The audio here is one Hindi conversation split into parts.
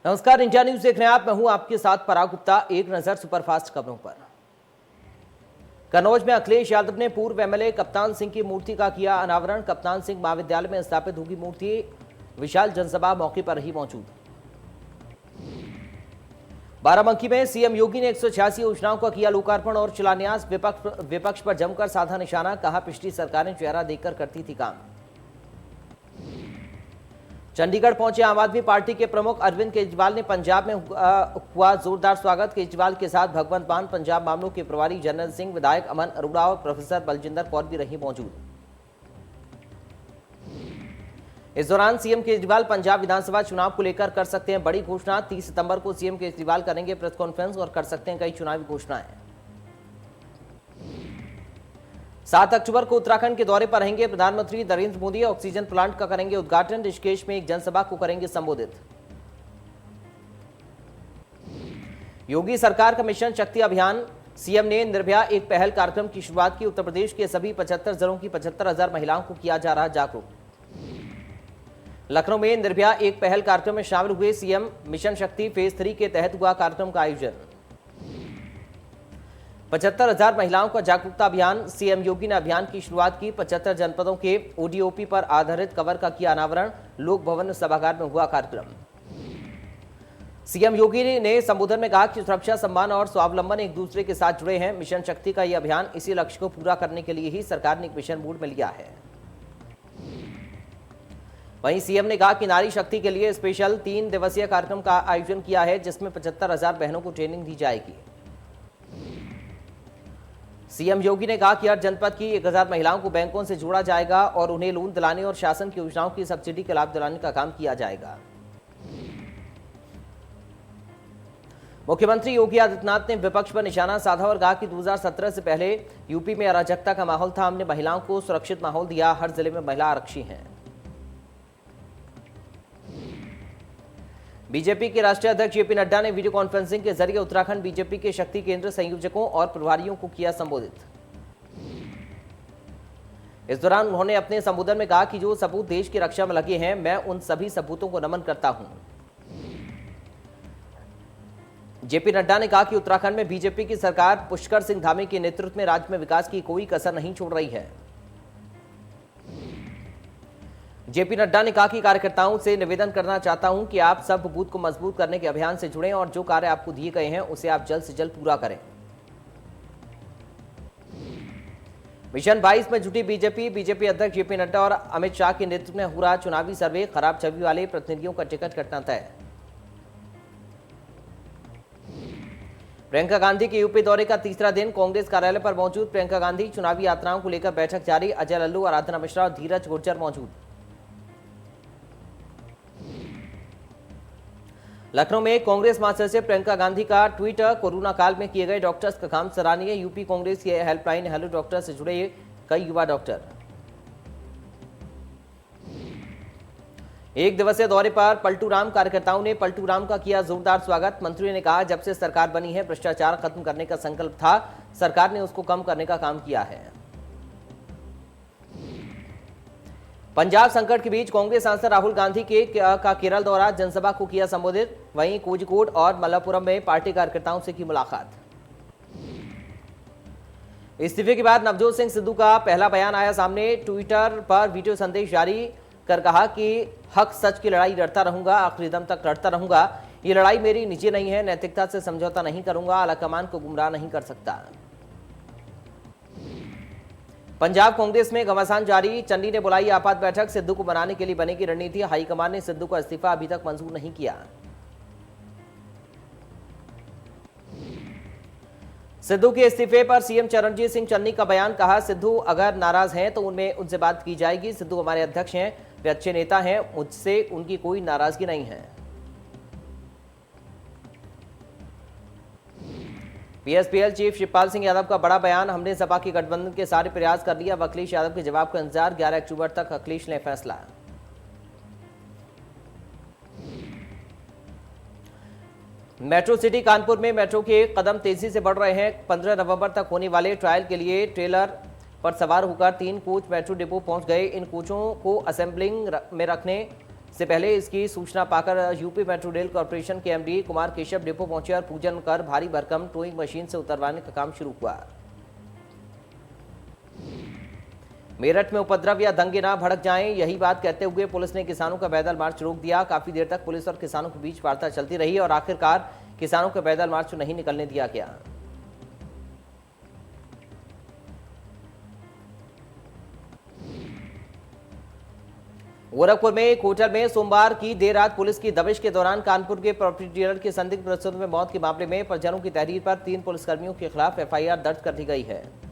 नमस्कार, इंडिया न्यूज देख रहे हैं आप। मैं हूं आपके साथ पराग गुप्ता। एक नजर सुपरफास्ट खबरों पर। कन्नौज में अखिलेश यादव ने पूर्व एमएलए कप्तान सिंह की मूर्ति का किया अनावरण। कप्तान सिंह महाविद्यालय में स्थापित होगी मूर्ति। विशाल जनसभा मौके पर रही मौजूद। बाराबंकी में सीएम योगी ने 186 योजनाओं का किया लोकार्पण और शिलान्यास। विपक्ष पर जमकर साधा निशाना, कहा पिछली सरकारें चेहरा देखकर करती थी काम। चंडीगढ़ पहुंचे आम आदमी पार्टी के प्रमुख अरविंद केजरीवाल ने पंजाब में हुआ जोरदार स्वागत। केजरीवाल के साथ भगवंत मान, पंजाब मामलों के प्रभारी जनरल सिंह, विधायक अमन अरोड़ा और प्रोफेसर बलजिंदर कौर भी रही मौजूद। इस दौरान सीएम केजरीवाल पंजाब विधानसभा चुनाव को लेकर कर सकते हैं बड़ी घोषणा। 30 सितंबर को सीएम केजरीवाल करेंगे प्रेस कॉन्फ्रेंस और कर सकते हैं कई चुनावी घोषणाएं। 7 अक्टूबर को उत्तराखंड के दौरे पर रहेंगे प्रधानमंत्री नरेंद्र मोदी। ऑक्सीजन प्लांट का करेंगे उद्घाटन। ऋषिकेश में एक जनसभा को करेंगे संबोधित। योगी सरकार का मिशन शक्ति अभियान। सीएम ने निर्भया एक पहल कार्यक्रम की शुरुआत की। उत्तर प्रदेश के सभी 75 जिलों की 75,000 महिलाओं को किया जा रहा जागरूक। लखनऊ में निर्भया एक पहल कार्यक्रम में शामिल हुए सीएम। मिशन शक्ति फेज 3 के तहत हुआ कार्यक्रम का आयोजन। 75,000 महिलाओं का जागरूकता अभियान। सीएम योगी ने अभियान की शुरुआत की। 75 जनपदों के ओडीओपी पर आधारित कवर का किया अनावरण। लोक भवन सभागार में हुआ कार्यक्रम। सीएम योगी ने संबोधन में कहा कि सुरक्षा, सम्मान और स्वावलंबन एक दूसरे के साथ जुड़े हैं। मिशन शक्ति का यह अभियान इसी लक्ष्य को पूरा करने के लिए ही सरकार ने एक मिशन मोड में लिया है। वहीं सीएम ने कहा कि नारी शक्ति के लिए स्पेशल 3 दिवसीय कार्यक्रम का आयोजन किया है, जिसमें 75,000 बहनों को ट्रेनिंग दी जाएगी। सीएम योगी ने कहा कि हर जनपद की 1,000 महिलाओं को बैंकों से जोड़ा जाएगा और उन्हें लोन दिलाने और शासन की योजनाओं की सब्सिडी का लाभ दिलाने का काम किया जाएगा। मुख्यमंत्री योगी आदित्यनाथ ने विपक्ष पर निशाना साधा और कहा कि 2017 से पहले यूपी में अराजकता का माहौल था। हमने महिलाओं को सुरक्षित माहौल दिया। हर जिले में महिला आरक्षी हैं। बीजेपी के राष्ट्रीय अध्यक्ष जेपी नड्डा ने वीडियो कॉन्फ्रेंसिंग के जरिए उत्तराखंड बीजेपी के शक्ति केंद्र संयोजकों और प्रभारियों को किया संबोधित। इस दौरान उन्होंने अपने संबोधन में कहा कि जो सपूत देश की रक्षा में लगे हैं, मैं उन सभी सपूतों को नमन करता हूं। जेपी नड्डा ने कहा कि उत्तराखंड में बीजेपी की सरकार पुष्कर सिंह धामी के नेतृत्व में राज्य में विकास की कोई कसर नहीं छोड़ रही है। जेपी नड्डा ने कहा कि कार्यकर्ताओं से निवेदन करना चाहता हूं कि आप सब बूथ को मजबूत करने के अभियान से जुड़ें और जो कार्य आपको दिए गए हैं उसे आप जल्द से जल्द पूरा करें। मिशन 22 में जुटी बीजेपी अध्यक्ष जेपी नड्डा और अमित शाह के नेतृत्व में हो रहा चुनावी सर्वे। खराब छवि वाले प्रतिनिधियों का टिकट कटना तय। प्रियंका गांधी के यूपी दौरे का तीसरा दिन। कांग्रेस कार्यालय पर मौजूद प्रियंका गांधी। चुनावी यात्राओं को लेकर बैठक जारी। अजय लल्लू, आराधना मिश्रा और धीरज गुर्जर मौजूद। लखनऊ में कांग्रेस महासचिव प्रियंका गांधी का ट्वीट। कोरोना काल में किए गए डॉक्टर्स का काम सराहनीय। यूपी कांग्रेस की हेल्पलाइन हेलो डॉक्टर से जुड़े कई युवा डॉक्टर। एक दिवसीय दौरे पर पलटू राम। कार्यकर्ताओं ने पलटू राम का किया जोरदार स्वागत। मंत्री ने कहा, जब से सरकार बनी है भ्रष्टाचार खत्म करने का संकल्प था। सरकार ने उसको कम करने का काम किया है। पंजाब संकट के बीच कांग्रेस सांसद राहुल गांधी का केरल दौरा। जनसभा को किया संबोधित। वहीं कोझिकोड और मल्लापुरम में पार्टी कार्यकर्ताओं से की मुलाकात। इस्तीफे के बाद नवजोत सिंह सिद्धू का पहला बयान आया सामने। ट्विटर पर वीडियो संदेश जारी कर कहा कि हक सच की लड़ाई लड़ता रहूंगा, आखिरी दम तक लड़ता रहूंगा। ये लड़ाई मेरी निजी नहीं है। नैतिकता से समझौता नहीं करूंगा। आलाकमान को गुमराह नहीं कर सकता। पंजाब कांग्रेस में घमासान जारी। चन्नी ने बुलाई आपात बैठक। सिद्धू को बनाने के लिए बनेगी रणनीति। हाईकमान ने सिद्धू का इस्तीफा अभी तक मंजूर नहीं किया। सिद्धू के इस्तीफे पर सीएम चरणजीत सिंह चन्नी का बयान। कहा, सिद्धू अगर नाराज हैं तो उनसे बात की जाएगी। सिद्धू हमारे अध्यक्ष हैं, वे अच्छे नेता हैं, मुझसे उनकी कोई नाराजगी नहीं है। पीएसपीएल चीफ शिवपाल सिंह यादव का बड़ा बयान। हमने सपा के गठबंधन के सारे प्रयास कर लिया। अखिलेश यादव के जवाब का इंतजार। 11 अक्टूबर तक अखिलेश ने फैसला। मेट्रो सिटी कानपुर में मेट्रो के कदम तेजी से बढ़ रहे हैं। 15 नवंबर तक होने वाले ट्रायल के लिए ट्रेलर पर सवार होकर 3 कोच मेट्रो डिपो पहुंच गए। इन कोचों को असेंबलिंग में रखने से पहले इसकी सूचना पाकर यूपी मेट्रो रेल कॉर्पोरेशन के एमडी कुमार केशव डिपो पहुंचे और पूजन कर भारी भरकम टोइंग मशीन से उतरवाने का काम शुरू हुआ। मेरठ में उपद्रव या दंगे ना भड़क जाएं, यही बात कहते हुए पुलिस ने किसानों का पैदल मार्च रोक दिया। काफी देर तक पुलिस और किसानों के बीच वार्ता चलती रही और आखिरकार किसानों का पैदल मार्च नहीं निकलने दिया गया। गोरखपुर में एक होटल में सोमवार की देर रात पुलिस की दबिश के दौरान कानपुर के प्रॉपर्टी डीलर की संदिग्ध परिस्थितियों में मौत के मामले में परिजनों की तहरीर पर 3 पुलिसकर्मियों के खिलाफ एफआईआर दर्ज कर दी गई है।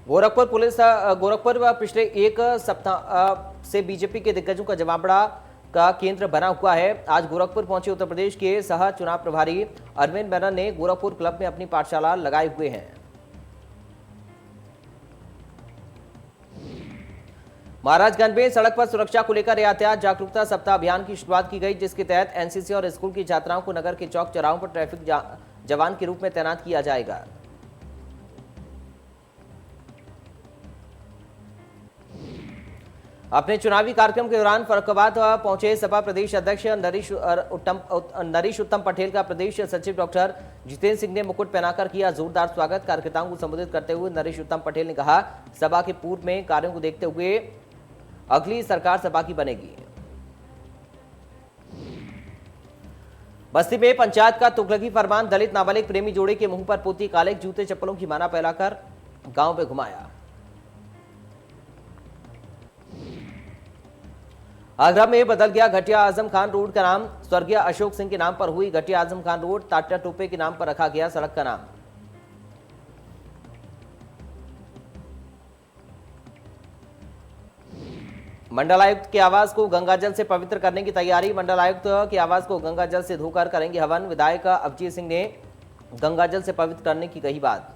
गोरखपुर पिछले एक सप्ताह से बीजेपी के दिग्गजों का जमावड़ा का केंद्र बना हुआ है। आज गोरखपुर पहुंचे उत्तर प्रदेश के सह चुनाव प्रभारी अरविंद मेनन ने गोरखपुर क्लब में अपनी पाठशाला लगाए हुए हैं। महाराजगंज में सड़क पर सुरक्षा को लेकर यातायात जागरूकता सप्ताह अभियान की शुरुआत की गई, जिसके तहत एनसीसी और स्कूल की छात्राओं को नगर के चौक चौराहों पर ट्रैफिक जवान के रूप में तैनात किया जाएगा। अपने चुनावी कार्यक्रम के दौरान फर्रुखाबाद पहुंचे सपा प्रदेश अध्यक्ष नरेश उत्तम पटेल का प्रदेश सचिव डॉक्टर जितेंद्र सिंह ने मुकुट पहनाकर किया जोरदार स्वागत। कार्यकर्ताओं को संबोधित करते हुए नरेश उत्तम पटेल ने कहा, सभा के पूर्व में कार्यों को देखते हुए अगली सरकार सपा की बनेगी। बस्ती में पंचायत का तुगलकी फरमान, दलित नाबालिग प्रेमी जोड़े के मुंह पर पोती काले जूते चप्पलों की माला फैलाकर गांव में घुमाया। आगरा में बदल गया घटिया आजम खान रोड का नाम, स्वर्गीय अशोक सिंह के नाम पर हुई घटिया आजम खान रोड, टाटा टोपे के नाम पर रखा गया सड़क का नाम। मंडलायुक्त के आवास को गंगाजल से पवित्र करने की तैयारी, मंडलायुक्त के आवास को गंगाजल से धोकर करेंगे हवन। विधायक अभिजीत सिंह ने गंगाजल से पवित्र करने की कही बात।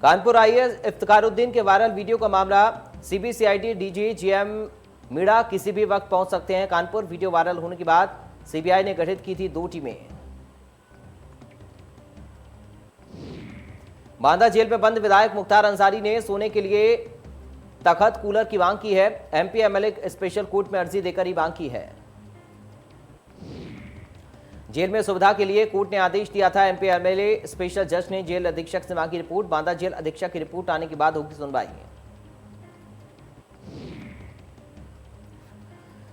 कानपुर आईएएस इफ्तिखारुद्दीन के वायरल वीडियो का मामला, सीबीसीआईडी डीजी जीएम मीणा किसी भी वक्त पहुंच सकते हैं कानपुर। वीडियो वायरल होने के बाद सीबीआई ने गठित की थी 2 टीमें। बांदा जेल में बंद विधायक मुख्तार अंसारी ने सोने के लिए तखत कूलर की मांग की है। एमपी एमएलए स्पेशल कोर्ट में अर्जी देकर ही मांग की है। जेल में सुविधा के लिए कोर्ट ने आदेश दिया था। एमपी एमएलए स्पेशल जज ने जेल अधीक्षक से मांगी रिपोर्ट। बांदा जेल अधीक्षक की रिपोर्ट आने के बाद होगी सुनवाई।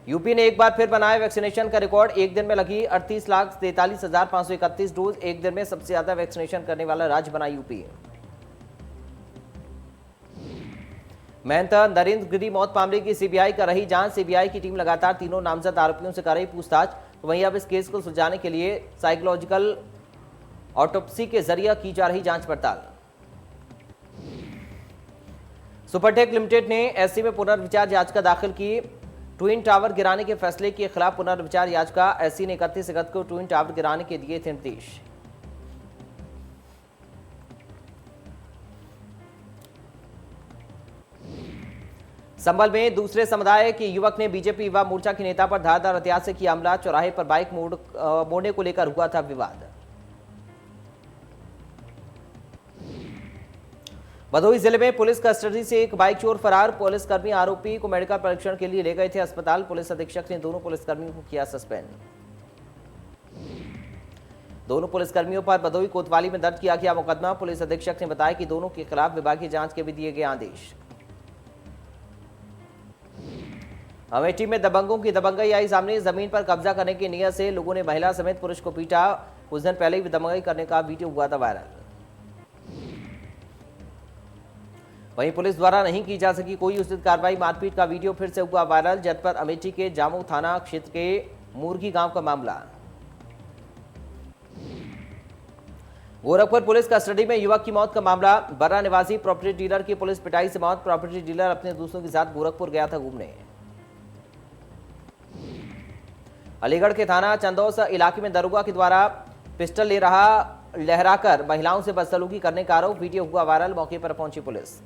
यूपी ने एक बार फिर बनाया वैक्सीनेशन का रिकॉर्ड, एक दिन में लगी 38,43,531 डोज। एक दिन में सबसे ज्यादा वैक्सीनेशन करने वाला राज्य बना यूपी। महंत नरेंद्र गिरी मौत मामले की सीबीआई कर रही जांच, सीबीआई की टीम लगातार तीनों नामजद आरोपियों से कर रही पूछताछ। वहीं अब इस केस को सुलझाने के लिए साइकोलॉजिकल ऑटोप्सी के जरिए की जा रही जांच पड़ताल। सुपरटेक लिमिटेड ने एससी में पुनर्विचार याचिका दाखिल की। ट्विन टावर गिराने के फैसले के खिलाफ पुनर्विचार याचिका, एससी ने 31 अगस्त को ट्विन टावर गिराने के दिए थे निर्देश। संभल में दूसरे समुदाय के युवक ने बीजेपी युवा मोर्चा के नेता पर धारदार हथियार से किया हमला। चौराहे पर बाइक मोड़ने को लेकर हुआ था विवाद। भदोही जिले में पुलिस कस्टडी से एक बाइक चोर फरार। पुलिसकर्मी आरोपी को मेडिकल परीक्षण के लिए ले गए थे अस्पताल। पुलिस अधीक्षक ने दोनों पुलिसकर्मियों को किया सस्पेंड। दोनों पुलिसकर्मियों पर भदोही कोतवाली में दर्ज किया गया मुकदमा। पुलिस अधीक्षक ने बताया कि दोनों के खिलाफ विभागीय जांच के भी दिए गए आदेश। अमेठी में दबंगों की दबंगई आई सामने। जमीन पर कब्जा करने की नियत से लोगों ने महिला समेत पुरुष को पीटा। कुछ दिन पहले ही दबंगई करने का वीडियो हुआ था वायरल। वहीं पुलिस द्वारा नहीं की जा सकी कोई उचित कार्रवाई, मारपीट का वीडियो फिर से हुआ वायरल। जनपद अमेठी के जामू थाना क्षेत्र के मुर्गी गांव का मामला। गोरखपुर पुलिस कस्टडी में युवक की मौत का मामला। बर्रा निवासी प्रॉपर्टी डीलर की पुलिस पिटाई से मौत। प्रॉपर्टी डीलर अपने दोस्तों के साथ गोरखपुर गया था घूमने। अलीगढ़ के थाना चंदौस इलाके में दरोगा के द्वारा पिस्टल लहराकर महिलाओं से बदसलूकी करने का आरोप। वीडियो हुआ वायरल। मौके पर पहुंची पुलिस।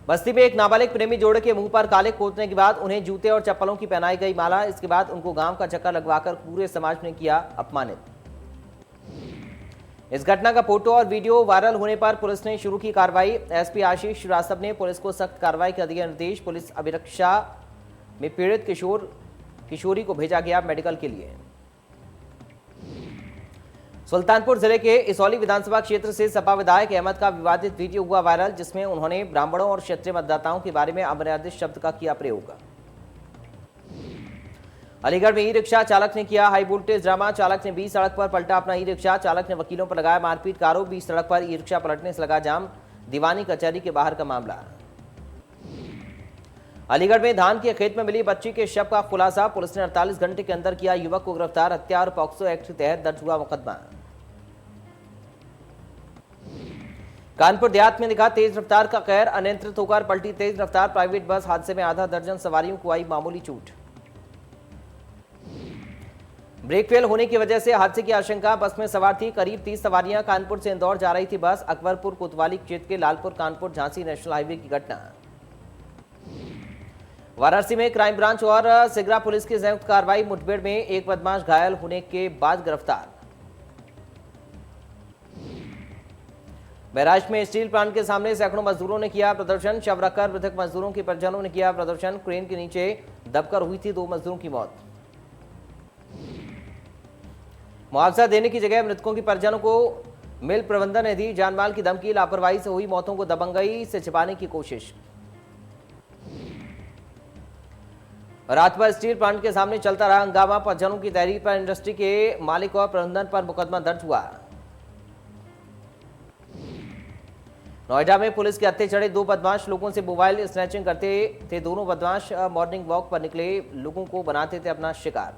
बस्ती में एक नाबालिग प्रेमी जोड़े के मुंह पर काले पोतने के बाद उन्हें जूते और चप्पलों की पहनाई गई माला। इसके बाद उनको गांव का चक्कर लगवाकर पूरे समाज ने किया अपमानित। इस घटना का फोटो और वीडियो वायरल होने पर पुलिस ने शुरू की कार्रवाई। एसपी आशीष श्रीवास्तव ने पुलिस को सख्त कार्रवाई का दिया निर्देश। पुलिस अभिरक्षा में पीड़ित किशोरी को भेजा गया मेडिकल के लिए। सुल्तानपुर जिले के इसौली विधानसभा क्षेत्र से सपा विधायक अहमद का विवादित वीडियो हुआ वायरल, जिसमें उन्होंने ब्राह्मणों और क्षत्रिय मतदाताओं के बारे में अमर्यादित शब्द का किया प्रयोग। अलीगढ़ में ई रिक्शा चालक ने किया हाई वोल्टेज ड्रामा। चालक ने बीच सड़क पर पलटा अपना ई रिक्शा। चालक ने वकीलों पर लगाया मारपीट का आरोप। बीच सड़क पर ई रिक्शा पलटने से लगा जाम। दीवानी कचहरी के बाहर का मामला। अलीगढ़ में धान के खेत में मिली बच्ची के शव का खुलासा। पुलिस ने 48 घंटे के अंदर किया युवक को गिरफ्तार। हत्या और पॉक्सो एक्ट के तहत दर्ज हुआ मुकदमा। कानपुर देहात में दिखा तेज रफ्तार का कहर। अनियंत्रित होकर पलटी तेज रफ्तार प्राइवेट बस। हादसे में आधा दर्जन सवारियों को आई मामूली चोट। ब्रेक फेल होने की वजह से हादसे की आशंका। बस में सवार थी करीब 30 सवारियां। कानपुर से इंदौर जा रही थी बस। अकबरपुर कोतवाली क्षेत्र के लालपुर कानपुर झांसी नेशनल हाईवे की घटना। वाराणसी में क्राइम ब्रांच और सिगरा पुलिस की संयुक्त कार्रवाई। मुठभेड़ में एक बदमाश घायल होने के बाद गिरफ्तार। बहराइच में स्टील प्लांट के सामने सैकड़ों मजदूरों ने किया प्रदर्शन। शव रखकर मृतक मजदूरों के परिजनों ने किया प्रदर्शन। क्रेन के नीचे दबकर हुई थी 2 मजदूरों की मौत। मुआवजा देने की जगह मृतकों के परिजनों को मिल प्रबंधन ने दी जानमाल की धमकी। लापरवाही से हुई मौतों को दबंगई से छिपाने की कोशिश। रात भर स्टील प्लांट के सामने चलता रहा हंगामा। परिजनों की तहरीर पर इंडस्ट्री के मालिक और प्रबंधन पर मुकदमा दर्ज हुआ। नोएडा में पुलिस के हत्थे चढ़े 2 बदमाश। लोगों से मोबाइल स्नैचिंग करते थे। दोनों बदमाश मॉर्निंग वॉक पर निकले लोगों को बनाते थे अपना शिकार।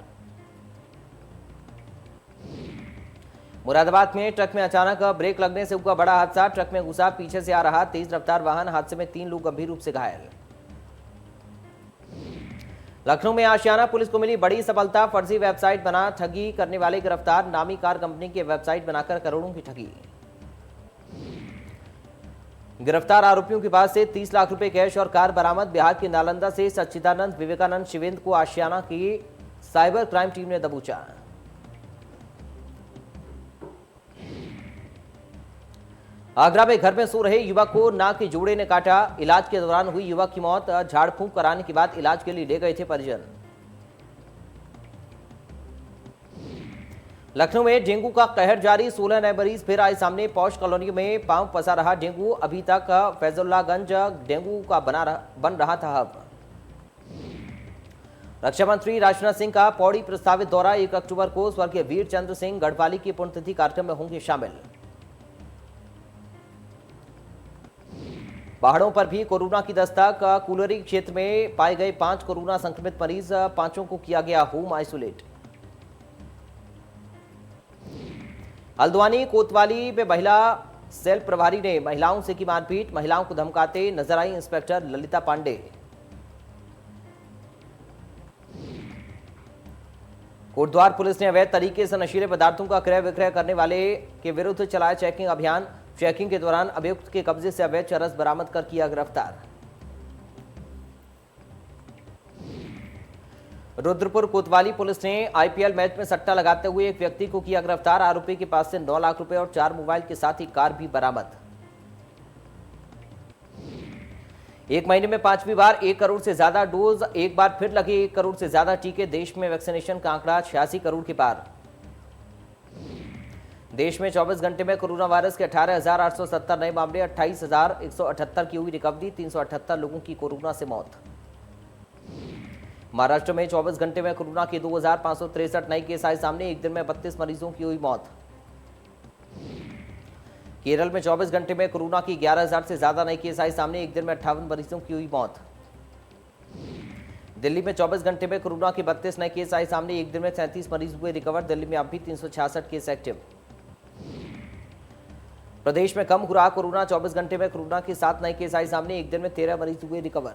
मुरादाबाद में ट्रक में अचानक ब्रेक लगने से हुआ बड़ा हादसा। ट्रक में घुसा पीछे से आ रहा तेज रफ्तार वाहन। हादसे में 3 लोग गंभीर रूप से घायल। लखनऊ में आशियाना पुलिस को मिली बड़ी सफलता। फर्जी वेबसाइट बना ठगी करने वाले गिरफ्तार। नामी कार कंपनी की वेबसाइट बनाकर करोड़ों की ठगी। गिरफ्तार आरोपियों के पास से 30 लाख रुपए कैश और कार बरामद। बिहार के नालंदा से सच्चिदानंद विवेकानंद शिवेंद्र को आशियाना की साइबर क्राइम टीम ने दबोचा। आगरा में घर में सो रहे युवक को नाक के जोड़े ने काटा। इलाज के दौरान हुई युवक की मौत। झाड़ फूंक कराने के बाद इलाज के लिए ले गए थे परिजन। लखनऊ में डेंगू का कहर जारी। 16 नए मरीज फिर आए सामने। पौष कॉलोनी में पांव पसा रहा डेंगू। अभी तक फैजुल्लागंज डेंगू का बन रहा था हब। रक्षा मंत्री राजनाथ सिंह का पौड़ी प्रस्तावित दौरा। 1 अक्टूबर को स्वर्गीय वीर चंद्र सिंह गढ़वाली की पुण्यतिथि कार्यक्रम में होंगे शामिल। पहाड़ों पर भी कोरोना की दस्तक। कुलरी क्षेत्र में पाए गए 5 कोरोना संक्रमित मरीज। 5 को किया गया होम आइसोलेट। हल्द्वानी कोतवाली में महिला सेल प्रभारी ने महिलाओं से की मारपीट। महिलाओं को धमकाते नजर आई इंस्पेक्टर ललिता पांडे। कोटद्वार पुलिस ने अवैध तरीके से नशीले पदार्थों का क्रय विक्रय करने वाले के विरुद्ध चलाया चेकिंग अभियान। चेकिंग के दौरान अभियुक्त के कब्जे से अवैध चरस बरामद कर किया गिरफ्तार। रुद्रपुर कोतवाली पुलिस ने आईपीएल मैच में सट्टा लगाते हुए एक व्यक्ति को किया गिरफ्तार। आरोपी के पास से 9 लाख रुपए और 4 मोबाइल के साथ ही कार भी बरामद। 1 महीने में 5वीं बार 1 करोड़ से ज्यादा डोज। एक बार फिर लगे 1 करोड़ से ज्यादा टीके। देश में वैक्सीनेशन का आंकड़ा 86 करोड़ के पार। देश में 24 घंटे में कोरोना वायरस के 18,870 नए मामले। 28,178 की हुई रिकवरी। 378 लोगों की कोरोना से मौत। महाराष्ट्र में 24 घंटे में कोरोना के 2,563 नए केस आए सामने। एक दिन में 32 मरीजों की हुई मौत। केरल में 24 घंटे में कोरोना की 11,000 से ज्यादा नए केस आए सामने। एक दिन में 58 मरीजों की हुई मौत। दिल्ली में 24 घंटे में कोरोना के 32 नए केस आए सामने। एक दिन में 37 मरीज हुए रिकवर। दिल्ली में अब भी 366 केस एक्टिव। प्रदेश में कम हो रहा कोरोना। 24 घंटे में कोरोना के 7 नए केस आए सामने। एक दिन में 13 मरीज हुए रिकवर।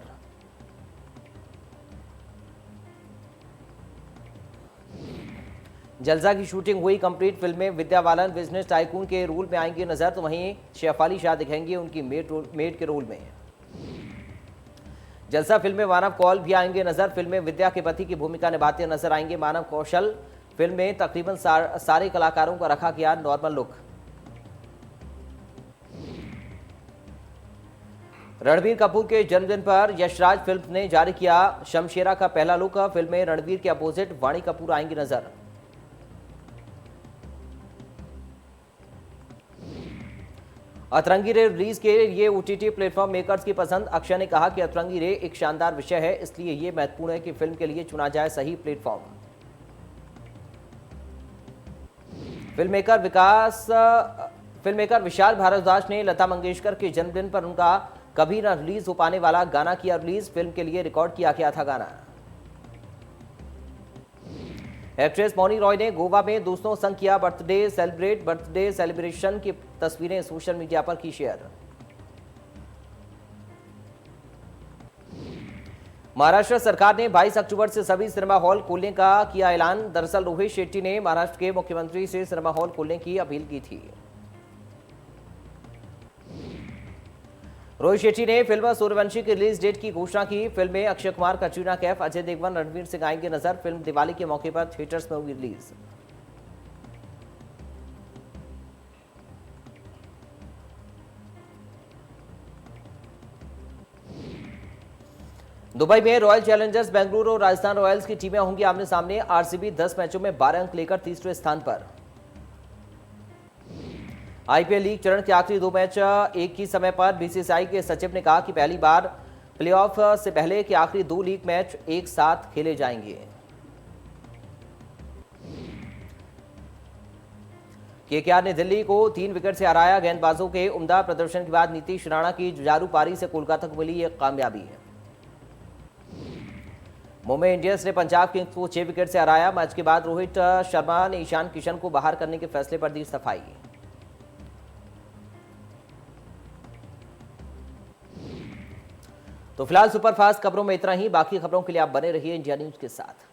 जलसा की शूटिंग हुई कंप्लीट। फिल्म में विद्या बालन बिजनेस टाइकून के रोल में आएंगे नजर, तो वहीं शेफाली शाह दिखेंगे उनकी मेड के रोल में। जलसा फिल्म में मानव कौल भी आएंगे नजर। फिल्म में विद्या के पति की भूमिका निभाते नजर आएंगे मानव कौशल। फिल्म में तकरीबन सारे कलाकारों का रखा गया नॉर्मल लुक। रणबीर कपूर के जन्मदिन पर यशराज फिल्म ने जारी किया शमशेरा का पहला लुक। फिल्म में रणबीर के अपोजिट वाणी कपूर आएंगी नजर। अतरंगी रे रिलीज के लिए ओटीटी प्लेटफॉर्म मेकर्स की पसंद। अक्षय ने कहा कि अतरंगी रे एक शानदार विषय है, इसलिए यह महत्वपूर्ण है कि फिल्म के लिए चुना जाए सही प्लेटफॉर्म। फिल्ममेकर विशाल भारद्वाज ने लता मंगेशकर के जन्मदिन पर उनका कभी न रिलीज हो पाने वाला गाना किया रिलीज। फिल्म के लिए रिकॉर्ड किया गया था गाना। एक्ट्रेस मौनी रॉय ने गोवा में दोस्तों संग किया बर्थडे सेलिब्रेशन की तस्वीरें सोशल मीडिया पर की शेयर। महाराष्ट्र सरकार ने 22 अक्टूबर से सभी सिनेमा हॉल खोलने का किया ऐलान। दरअसल रोहित शेट्टी ने महाराष्ट्र के मुख्यमंत्री से सिनेमा हॉल खोलने की अपील की थी। रोहित शेट्टी ने फिल्म सूर्यवंशी की रिलीज डेट की घोषणा की। फिल्म में अक्षय कुमार, कटरीना कैफ, अजय देवगन, रणवीर सिंह आएंगे नजर। फिल्म दिवाली के मौके पर थिएटर्स में होगी रिलीज। दुबई में रॉयल चैलेंजर्स बेंगलुरु और राजस्थान रॉयल्स की टीमें होंगी आमने सामने। आरसीबी 10 मैचों में 12 अंक लेकर तीसरे स्थान पर। आईपीएल लीग चरण के आखिरी 2 मैच एक ही समय पर। बीसीसीआई के सचिव ने कहा कि पहली बार प्लेऑफ से पहले के आखिरी 2 लीग मैच एक साथ खेले जाएंगे। केकेआर ने दिल्ली को 3 विकेट से हराया। गेंदबाजों के उम्दा प्रदर्शन के बाद नीतीश राणा की जुझारू पारी से कोलकाता को मिली एक कामयाबी है। मुंबई इंडियंस ने पंजाब किंग्स को 6 विकेट से हराया। मैच के बाद रोहित शर्मा ने ईशान किशन को बाहर करने के फैसले पर दी सफाई। तो फिलहाल सुपरफास्ट खबरों में इतना ही। बाकी खबरों के लिए आप बने रहिए इंडिया न्यूज के साथ।